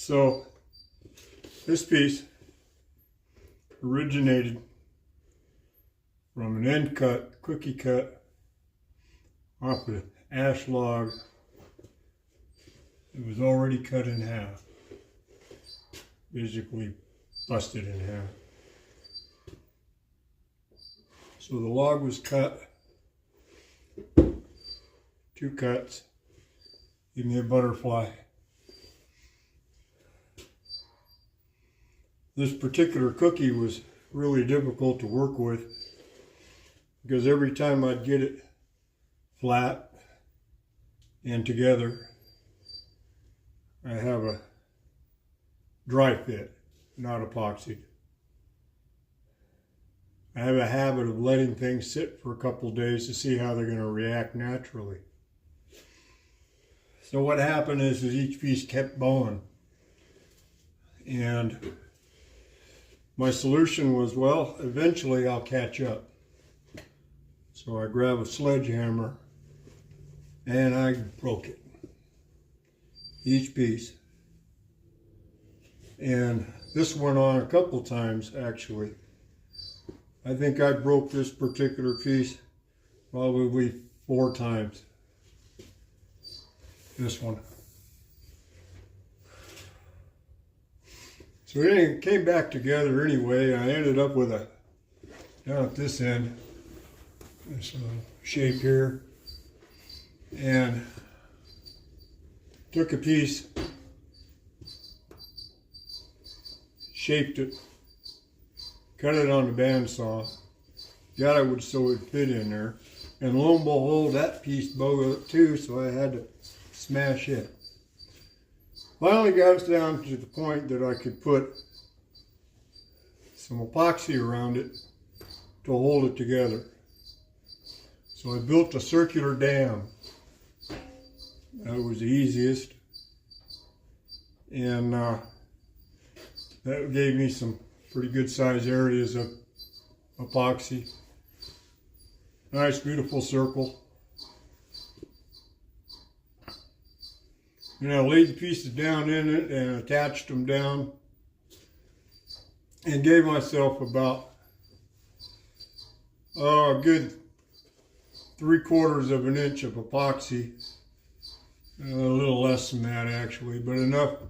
So this piece originated from an end cut, cookie cut off an ash log. It was already cut in half, basically busted in half. So the log was cut, 2 cuts, give me a butterfly. This particular cookie was really difficult to work with because every time I'd get it flat and together, I have a dry fit, not epoxy. I have a habit of letting things sit for a couple of days to see how they're going to react naturally. So what happened is each piece kept bowing. And my solution was, well, eventually I'll catch up. So I grabbed a sledgehammer and I broke it. Each piece. And this went on a couple times actually. I think I broke this particular piece probably 4 times. This one. So it came back together anyway. I ended up with a, down at this end, this little shape here, and took a piece, shaped it, cut it on the bandsaw, got it so it would fit in there, and lo and behold, that piece bowed up too, so I had to smash it. Finally got us down to the point that I could put some epoxy around it to hold it together. So I built a circular dam. That was the easiest. And that gave me some pretty good sized areas of epoxy. Nice, beautiful circle. And I laid the pieces down in it and attached them down and gave myself about a good 3/4 of an inch of epoxy. A little less than that actually, but enough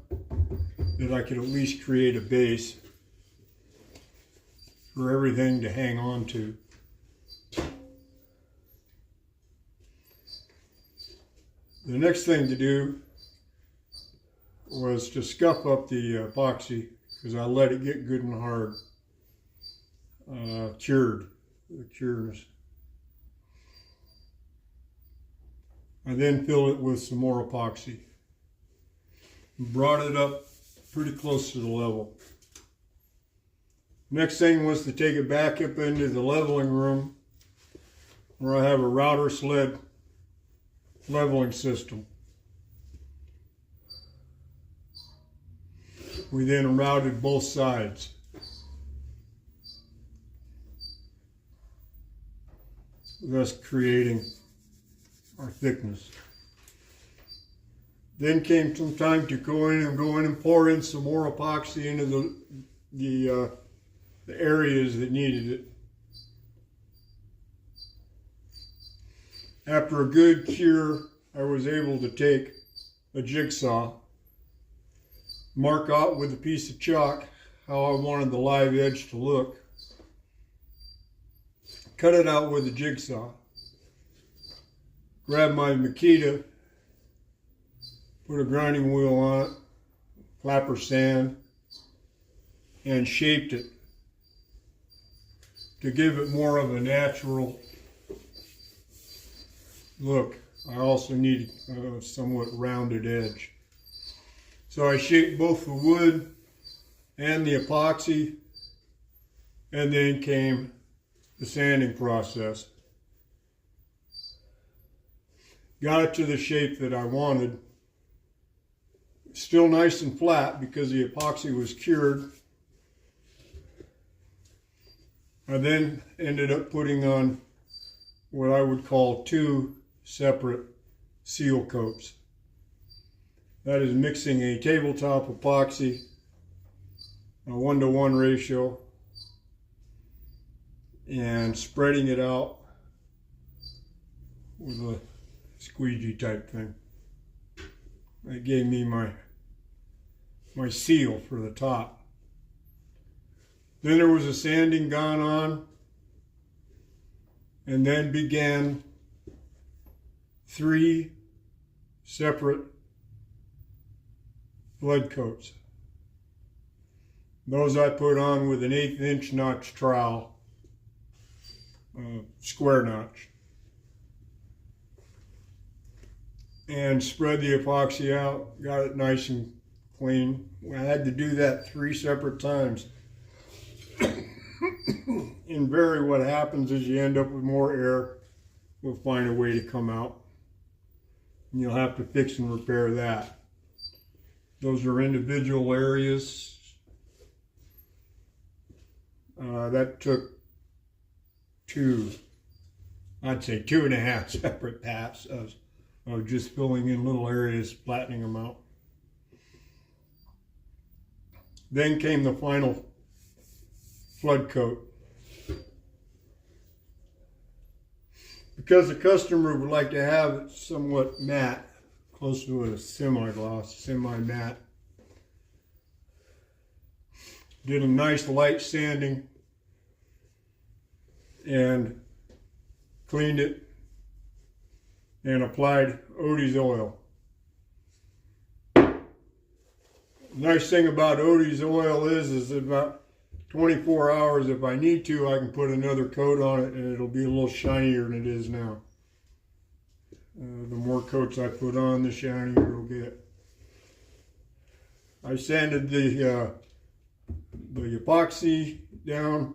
that I could at least create a base for everything to hang on to. The next thing to do was to scuff up the epoxy because I let it get good and hard, cured, the cures. I then filled it with some more epoxy, brought it up pretty close to the level. Next thing was to take it back up into the leveling room where I have a router sled leveling system. We then routed both sides. Thus creating our thickness. Then came some time to go in and pour in some more epoxy into the areas that needed it. After a good cure, I was able to take a jigsaw, mark out with a piece of chalk how I wanted the live edge to look, cut it out with a jigsaw, grab my Makita, put a grinding wheel on it, clapper sand, and shaped it to give it more of a natural look. I also need a somewhat rounded edge. So I shaped both the wood and the epoxy, and then came the sanding process. Got it to the shape that I wanted. Still nice and flat because the epoxy was cured. I then ended up putting on what I would call 2 separate seal coats. That is mixing a tabletop epoxy, a 1-to-1 ratio, and spreading it out with a squeegee type thing. That gave me my seal for the top. Then there was a sanding gone on, and then began 3 separate flood coats. Those I put on with an 1/8 inch notch trowel, square notch, and spread the epoxy out, got it nice and clean. I had to do that 3 separate times. Invariably what happens is you end up with more air. We'll find a way to come out. And you'll have to fix and repair that. Those are individual areas. That took 2, I'd say 2.5 separate paths of just filling in little areas, flattening them out. Then came the final flood coat. Because the customer would like to have it somewhat matte, close to a semi-gloss, semi-matte, did a nice light sanding and cleaned it and applied Odie's oil. Nice thing about Odie's oil is about 24 hours, if I need to, I can put another coat on it and it'll be a little shinier than it is now. The more coats I put on, the shinier it'll get. I sanded the epoxy down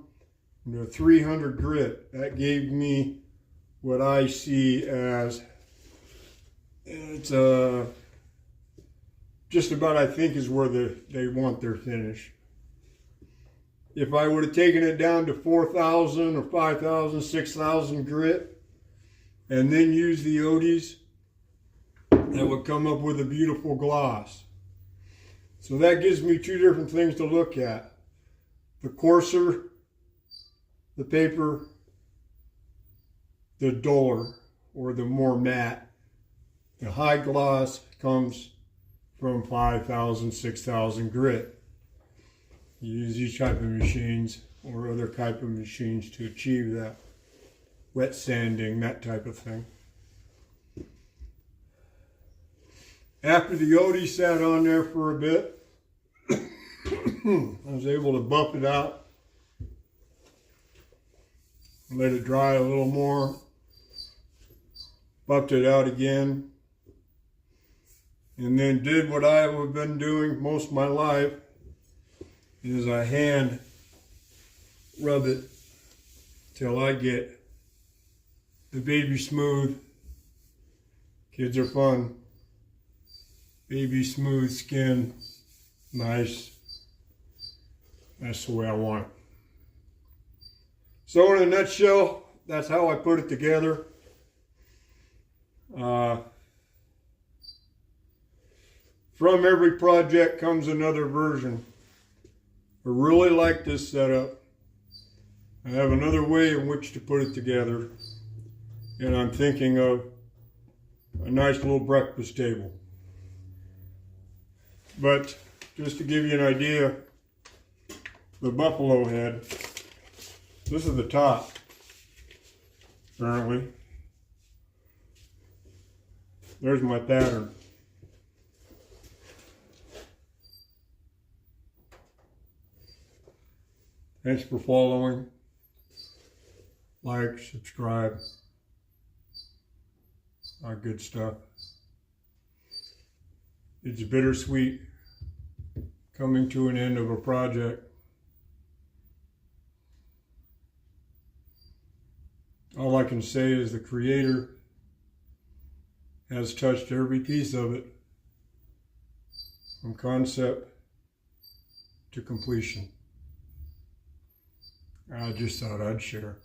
to 300 grit. That gave me what I see as, it's just about, I think, is where they want their finish. If I would have taken it down to 4,000 or 5,000, 6,000 grit, and then used the Odie's, that would come up with a beautiful gloss. So that gives me 2 different things to look at. The coarser the paper, the duller, or the more matte. The high gloss comes from 5,000, 6,000 grit. You use these type of machines or other type of machines to achieve that. Wet sanding, that type of thing. After the Odie sat on there for a bit, I was able to buff it out, let it dry a little more, buffed it out again, and then did what I have been doing most of my life, is I hand rub it till I get the baby smooth. Kids are fun. Baby smooth skin, nice. That's the way I want it. So in a nutshell, that's how I put it together. From every project comes another version. I really like this setup. I have another way in which to put it together. And I'm thinking of a nice little breakfast table. But just to give you an idea, the buffalo head, this is the top, apparently. There's my pattern. Thanks for following. Like, subscribe. All good stuff. It's bittersweet coming to an end of a project. All I can say is the Creator has touched every piece of it, from concept to completion. I just thought I'd share.